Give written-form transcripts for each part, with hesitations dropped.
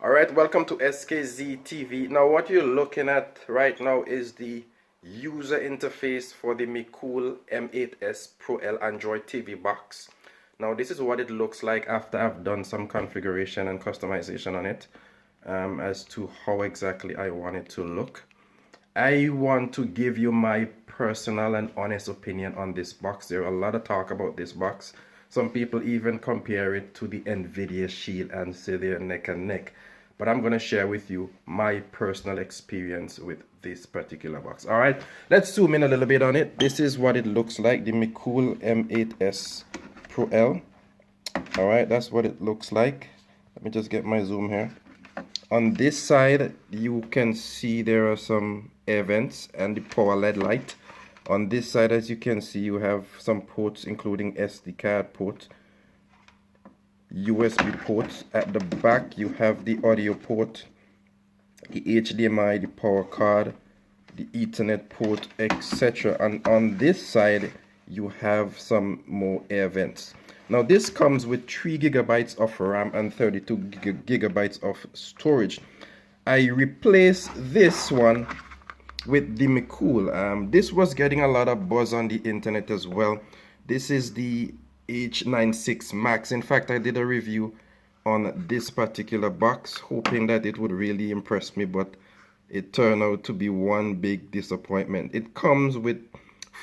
Alright, welcome to SKZ TV. Now what you're looking at right now is the user interface for the Mecool M8s Pro L Android TV box. Now this is what it looks like after I've done some configuration and customization on it as to how exactly I want it to look. I want to give you my personal and honest opinion on this box. There are a lot of talk about this box. Some people even compare it to the Nvidia Shield and say they're neck and neck. But I'm going to share with you my personal experience with this particular box. All right, let's zoom in a little bit on it. This is what it looks like, the Mecool M8s Pro L. All right, that's what it looks like. Let me just get my zoom here. On this side, you can see there are some air vents and the power LED light. On this side, as you can see, you have some ports, including SD card port, USB ports. At the back you have the audio port, the HDMI, the power card, the Ethernet port, etc. And on this side you have some more air vents. Now this comes with 3 GB of RAM and 32 GB of storage. I replaced this one with the Mecool. This was getting a lot of buzz on the internet as well. This is the H96 Max. In fact, I did a review on this particular box hoping that it would really impress me, but it turned out to be one big disappointment. It comes with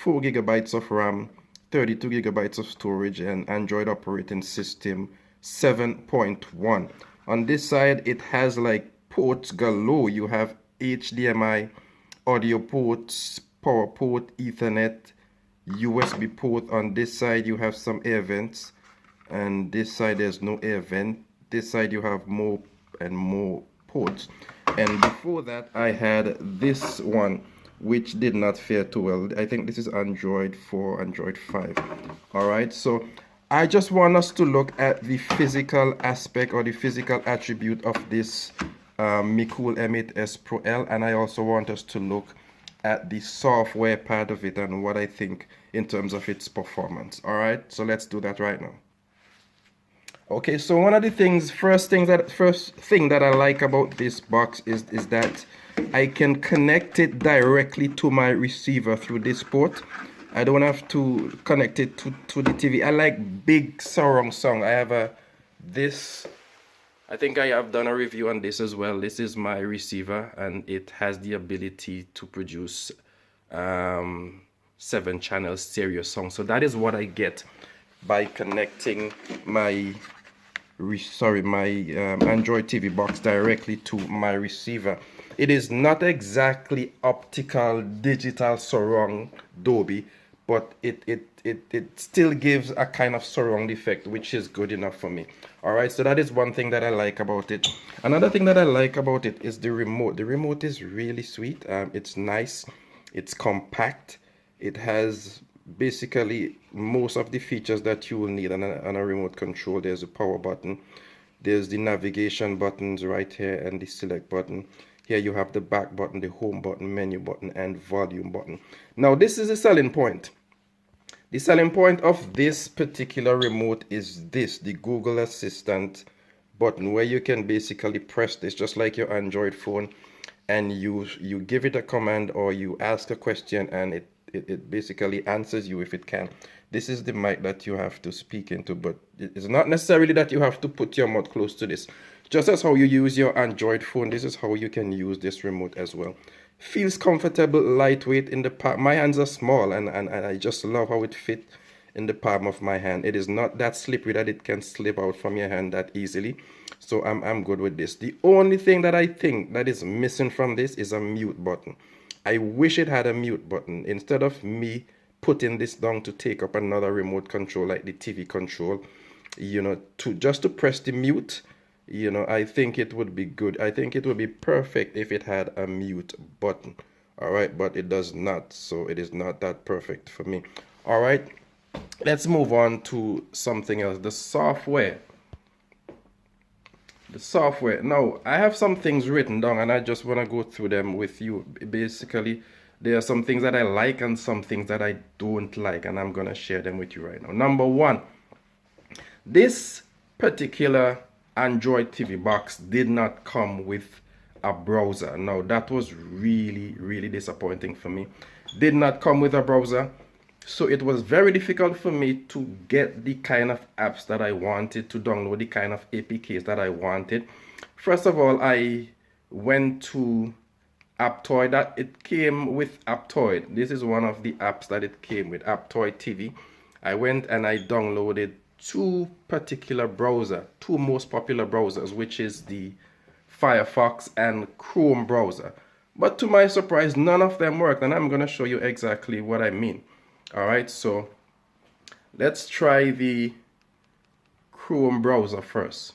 4 GB of RAM, 32 GB of storage, and Android operating system 7.1. On this side it has like ports galore. You have HDMI, audio ports, power port, Ethernet, USB port. On this side you have some air vents, and this side there's no air vent. This side you have more and more ports. And before that I had this one which did not fare too well. I think this is Android 4, Android 5. Alright, so I just want us to look at the physical aspect or the physical attribute of this Mecool M8s Pro L, and I also want us to look at the software part of it and what I think in terms of its performance. All right, so let's do that right now. Okay, so one of the things, first thing that I like about this box is that I can connect it directly to my receiver through this port. I don't have to connect it to the TV. I like big surround sound. I have I think I have done a review on this as well. This is my receiver and it has the ability to produce 7-channel stereo sound. So that is what I get by connecting my Android TV box directly to my receiver. It is not exactly optical digital surround Dolby, but it still gives a kind of surround effect, which is good enough for me. All right, so that is one thing that I like about it. Another thing that I like about it is the remote. The remote is really sweet. It's nice, it's compact, it has basically most of the features that you will need on a remote control. There's a power button, there's the navigation buttons right here, and the select button. Here you have the back button, the home button, menu button, and volume button. Now this is a selling point. The selling point of this particular remote is the Google Assistant button, where you can basically press this just like your Android phone, and you give it a command or you ask a question and it basically answers you if it can. This is the mic that you have to speak into, but it's not necessarily that you have to put your mouth close to this. Just as how you use your Android phone, this is how you can use this remote as well. Feels comfortable, lightweight in the palm. My hands are small and I just love how it fits in the palm of my hand. It is not that slippery that it can slip out from your hand that easily. So I'm good with this. The only thing that I think that is missing from this is a mute button. I wish it had a mute button. Instead of me putting this down to take up another remote control like the TV control, you know, just to press the mute, you know, I think it would be good. I think it would be perfect if it had a mute button. All right, but it does not, so it is not that perfect for me. All right, let's move on to something else. The software. Now I have some things written down and I just want to go through them with you. Basically, there are some things that I like and some things that I don't like, and I'm gonna share them with you right now. Number one, this particular Android TV box did not come with a browser. Now that was really disappointing for me. Did not come with a browser, so it was very difficult for me to get the kind of apps that I wanted, to download the kind of APKs that I wanted. First of all, I went to Aptoid. That it came with Aptoid. This is one of the apps that it came with, Aptoid TV. I went and I downloaded two most popular browsers, which is the Firefox and Chrome browser. But to my surprise, none of them worked, and I'm going to show you exactly what I mean. Alright, so let's try the Chrome browser first.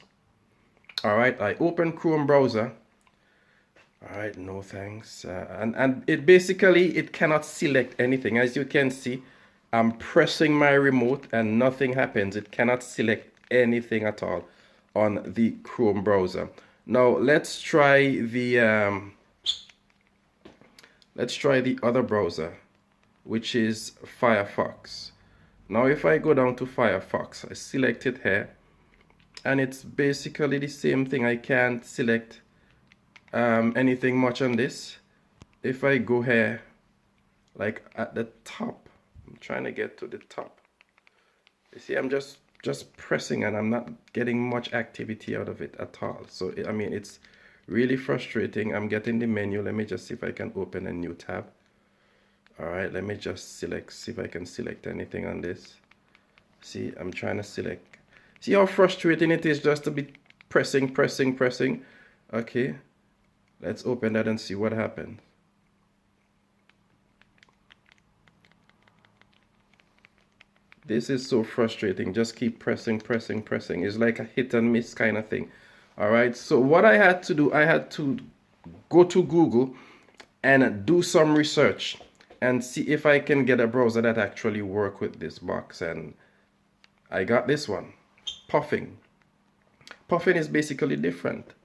Alright, I open Chrome browser. Alright, no thanks. And it basically, it cannot select anything. As you can see, I'm pressing my remote and nothing happens. It cannot select anything at all on the Chrome browser. Now let's try the other browser, which is Firefox. Now if I go down to Firefox, I select it here, and it's basically the same thing. I can't select anything much on this. If I go here, like at the top, I'm trying to get to the top. You see, I'm just pressing and I'm not getting much activity out of it at all. So I mean, it's really frustrating. I'm getting the menu. Let me just see if I can open a new tab. All right, let me just see if I can select anything on this. See, I'm trying to select. See how frustrating it is just to be pressing. Okay, let's open that and see what happens. This is so frustrating. Just keep pressing. It's like a hit and miss kind of thing. All right, so what I had to do, I had to go to Google and do some research and see if I can get a browser that actually work with this box. And I got this one, Puffin. Puffin is basically different.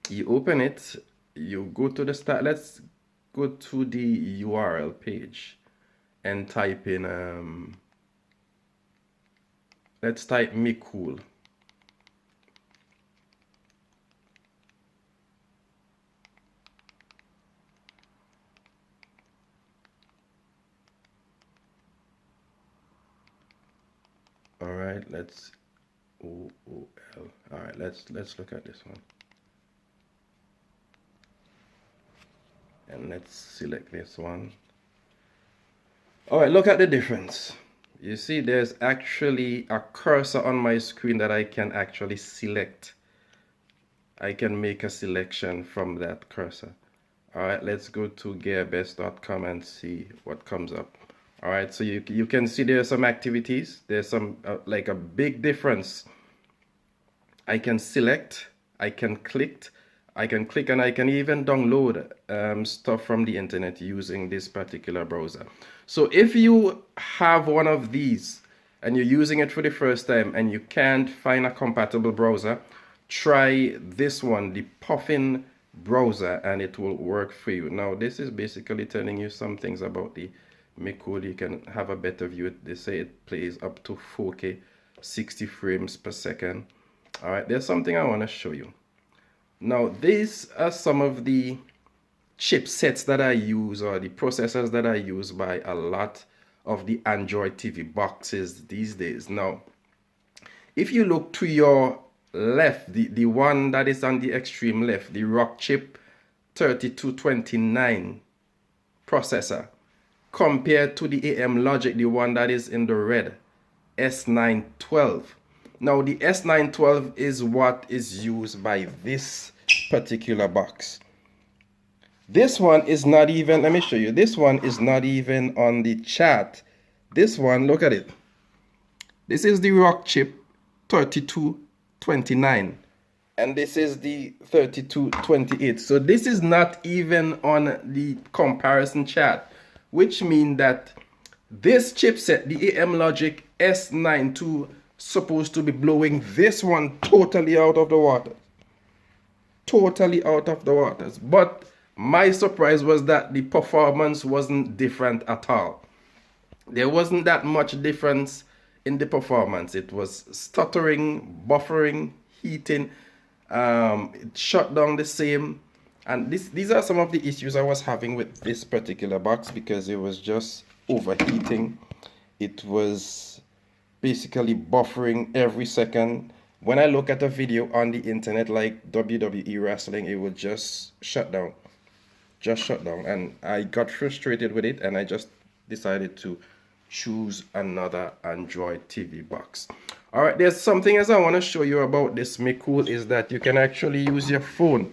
You open it, you go to the start. Let's go to the URL page and type in let's type Mecool. All right, let's OOL. All right, let's look at this one. And let's select this one. All right, look at the difference. You see, there's actually a cursor on my screen that I can actually select. I can make a selection from that cursor. All right, let's go to gearbest.com and see what comes up. All right, so you can see there's some activities. There's some like a big difference. I can select, I can click, and I can even download stuff from the internet using this particular browser. So if you have one of these and you're using it for the first time and you can't find a compatible browser, try this one, the Puffin browser, and it will work for you. Now this is basically telling you some things about the Mecool. You can have a better view. They say it plays up to 4K 60 frames per second. All right, there's something I want to show you. Now these are some of the chipsets that I use, or the processors that I use by a lot of the Android TV boxes these days. Now if you look to your left, the one that is on the extreme left, the Rockchip 3229 processor, compared to the AM Logic, the one that is in the red, S912. Now the S912 is what is used by this particular box. This one is not even, let me show you, this one is not even on the chart. This one, look at it. This is the Rockchip 3229 and this is the 3228. So this is not even on the comparison chart, which means that this chipset, the AM Logic S92, supposed to be blowing this one totally out of the water. Totally out of the waters. But my surprise was that the performance wasn't different at all. There wasn't that much difference in the performance. It was stuttering, buffering, heating. It shut down the same. And these are some of the issues I was having with this particular box, because it was just overheating. It was basically buffering every second. When I look at a video on the internet like WWE wrestling, it would just shut down. Just shut down. And I got frustrated with it, and I just decided to choose another Android TV box. Alright, there's something else I want to show you about this Mecool, is that you can actually use your phone.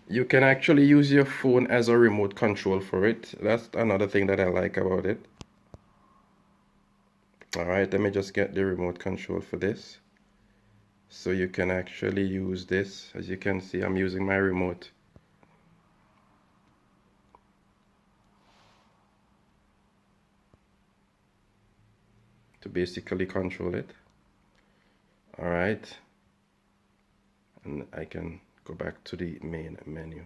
You can actually use your phone as a remote control for it. That's another thing that I like about it. Alright, let me just get the remote control for this. So you can actually use this. As you can see, I'm using my remote. To basically control it. Alright. And I can go back to the main menu.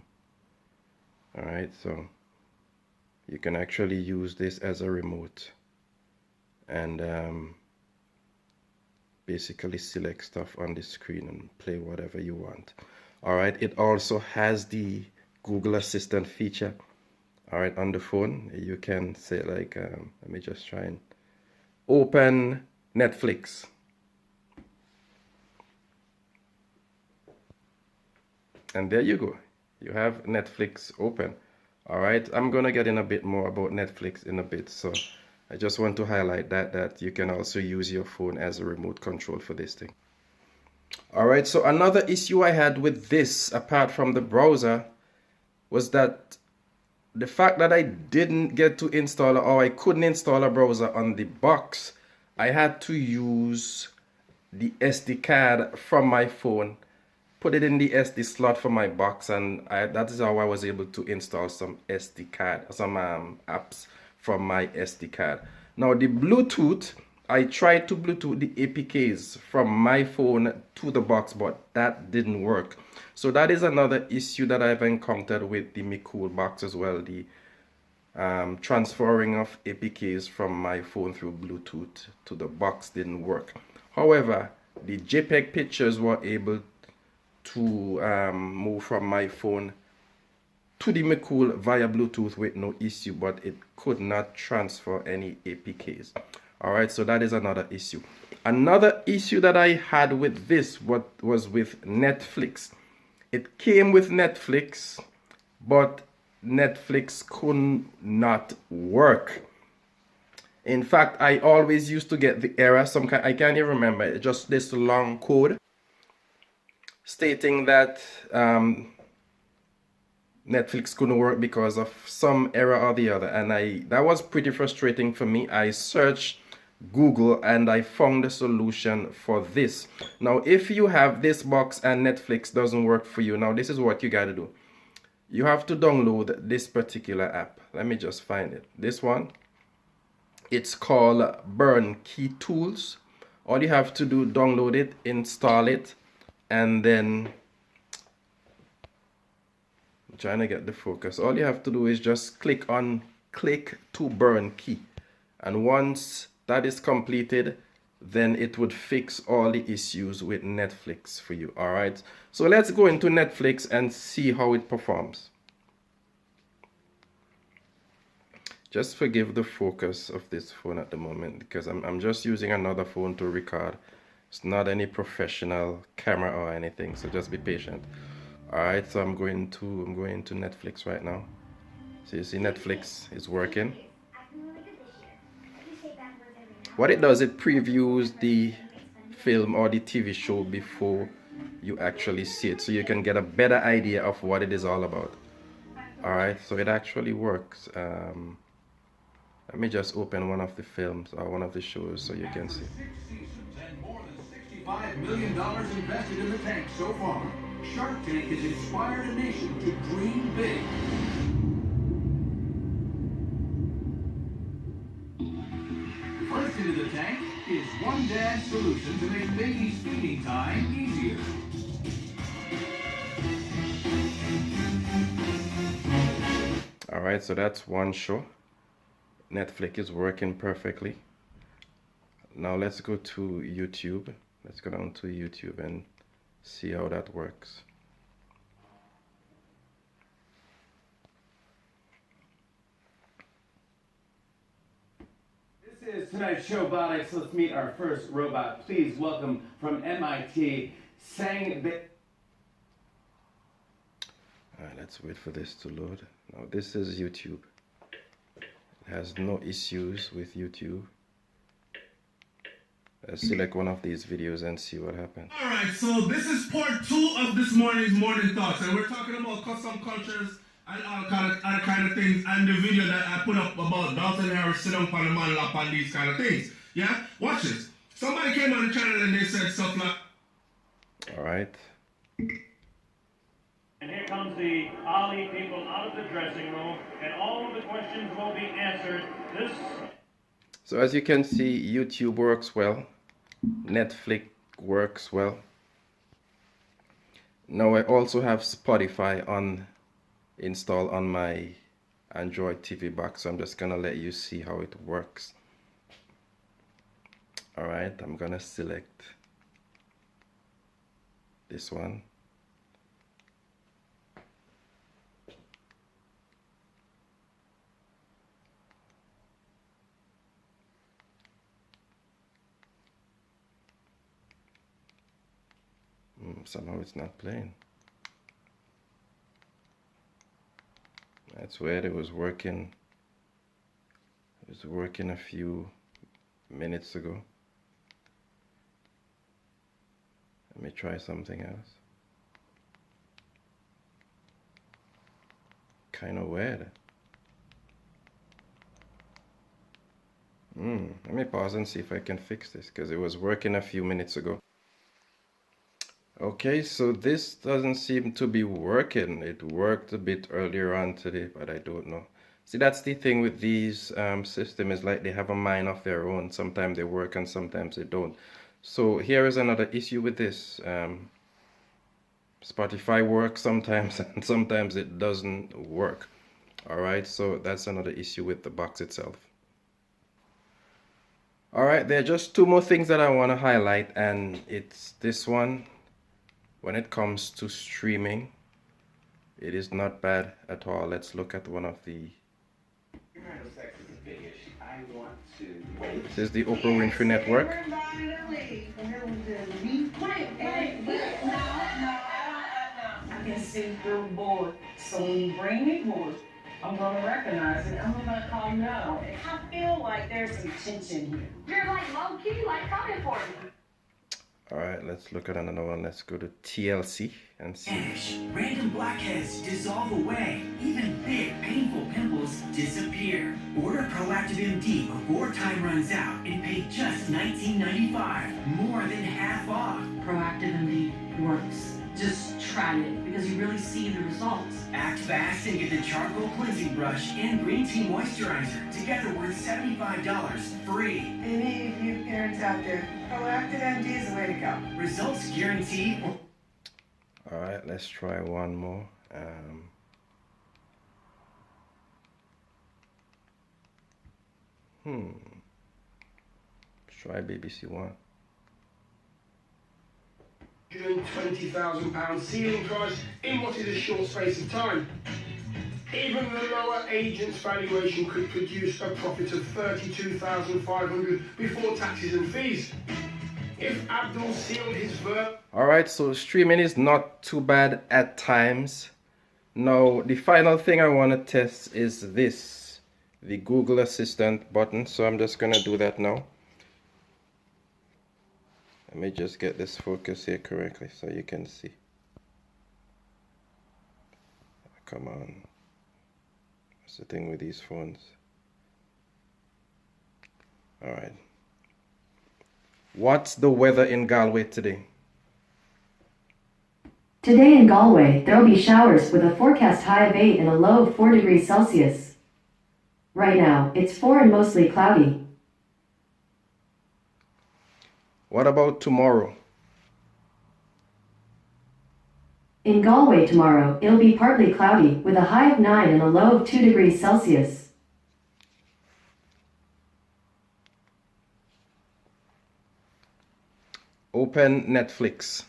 Alright, so you can actually use this as a remote and basically select stuff on the screen and play whatever you want. Alright, it also has the Google Assistant feature. Alright, on the phone you can say like, let me just try and open Netflix. And there you go. You have Netflix open. Alright, I'm gonna get in a bit more about Netflix in a bit. So I just want to highlight that you can also use your phone as a remote control for this thing. Alright, so another issue I had with this, apart from the browser, was that the fact that I didn't get to install, or I couldn't install a browser on the box, I had to use the SD card from my phone, put it in the SD slot for my box, and that is how I was able to install some SD card, some apps from my SD card. Now the Bluetooth, I tried to Bluetooth the APKs from my phone to the box, but that didn't work. So that is another issue that I've encountered with the Mecool box as well. The transferring of APKs from my phone through Bluetooth to the box didn't work. However, the JPEG pictures were able to move from my phone to the Mecool via Bluetooth with no issue, but it could not transfer any APKs. Alright, so that is another issue. Another issue that I had with this was with Netflix. It came with Netflix, but Netflix could not work. In fact, I always used to get the error, I can't even remember, just this long code stating that Netflix couldn't work because of some error or the other, and that was pretty frustrating for me. I searched Google and I found a solution for this. Now if you have this box and Netflix doesn't work for you, now this is what you got to do. You have to download this particular app. Let me just find it. This one, it's called Burn Key Tools. All you have to do, download it, install it, and then I'm trying to get the focus. All you have to do is just click on click to burn key, and once that is completed, then it would fix all the issues with Netflix for you. Alright, so let's go into Netflix and see how it performs. Just forgive the focus of this phone at the moment, because I'm just using another phone to record. It's not any professional camera or anything, so just be patient. Alright, so I'm going to Netflix right now. So you see Netflix is working. What it does, it previews the film or the TV show before you actually see it, so you can get a better idea of what it is all about. Alright, so it actually works. Let me just open one of the films or one of the shows so you can see. More than $65 million invested in the tank so far. Shark Tank has inspired a nation to dream big. First into the tank is One Dad's solution to make baby's feeding time easier. Alright, so that's one show. Netflix is working perfectly. Now let's go to YouTube. Let's go down to YouTube and see how that works. This is tonight's Showbotics. Let's meet our first robot. Please welcome from MIT, Sang. Alright, let's wait for this to load. Now this is YouTube. It has no issues with YouTube. Let's select one of these videos and see what happens. Alright, so this is part 2 of this morning's morning thoughts, and we're talking about custom cultures and all kind of things, and the video that I put up about Dalton Harris sit down on the man lap and these kind of things. Yeah? Watch this. Somebody came on the channel and they said stuff like... Alright. And here comes the Ali people out of the dressing room, and all of the questions will be answered. So as you can see, YouTube works well. Netflix works well. Now I also have Spotify installed on my Android TV box, so I'm just gonna let you see how it works. Alright, I'm gonna select this one. Somehow it's not playing. That's weird. It was working a few minutes ago. Let me try something else. Kind of weird. Let me pause and see if I can fix this, because it was working a few minutes ago. Okay, so this doesn't seem to be working. It worked a bit earlier on today, but I don't know. See, that's the thing with these systems, is like they have a mind of their own. Sometimes they work and sometimes they don't. So here is another issue with this. Spotify works sometimes and sometimes it doesn't work. Alright, so that's another issue with the box itself. Alright, there are just two more things that I want to highlight, and it's this one. When it comes to streaming, it is not bad at all. Let's look at one of the... This is the Oprah Winfrey Network. I can see through board. So when you bring me board, I'm gonna recognize it. I'm gonna calm down. I feel like there's some tension here. You're like low key, like coming for me. Alright, let's look at another one. Let's go to TLC and see. Vanish. Random blackheads dissolve away. Even big, painful pimples disappear. Order Proactive MD before time runs out and pay just $19.95. More than half off. Proactive MD works. Just try it, because you really see the results. Act fast and get the charcoal cleansing brush and green tea moisturizer. Together worth $75 free. Any of you parents out there, Proactive MD is the way to go. Results guaranteed. Alright, let's try one more. Let's try BBC One. £120,000 ceiling price in what is a short space of time. Even the lower agent's valuation could produce a profit of $32,500 before taxes and fees. If Abdul sealed his verdict... Alright, so streaming is not too bad at times. Now, the final thing I want to test is this, the Google Assistant button. So I'm just going to do that now. Let me just get this focus here correctly so you can see. Come on. What's the thing with these phones? Alright. What's the weather in Galway today? Today in Galway, there will be showers with a forecast high of 8 and a low of 4 degrees Celsius. Right now, it's 4 and mostly cloudy. What about tomorrow? In Galway tomorrow, it'll be partly cloudy with a high of 9 and a low of 2 degrees Celsius. Open Netflix.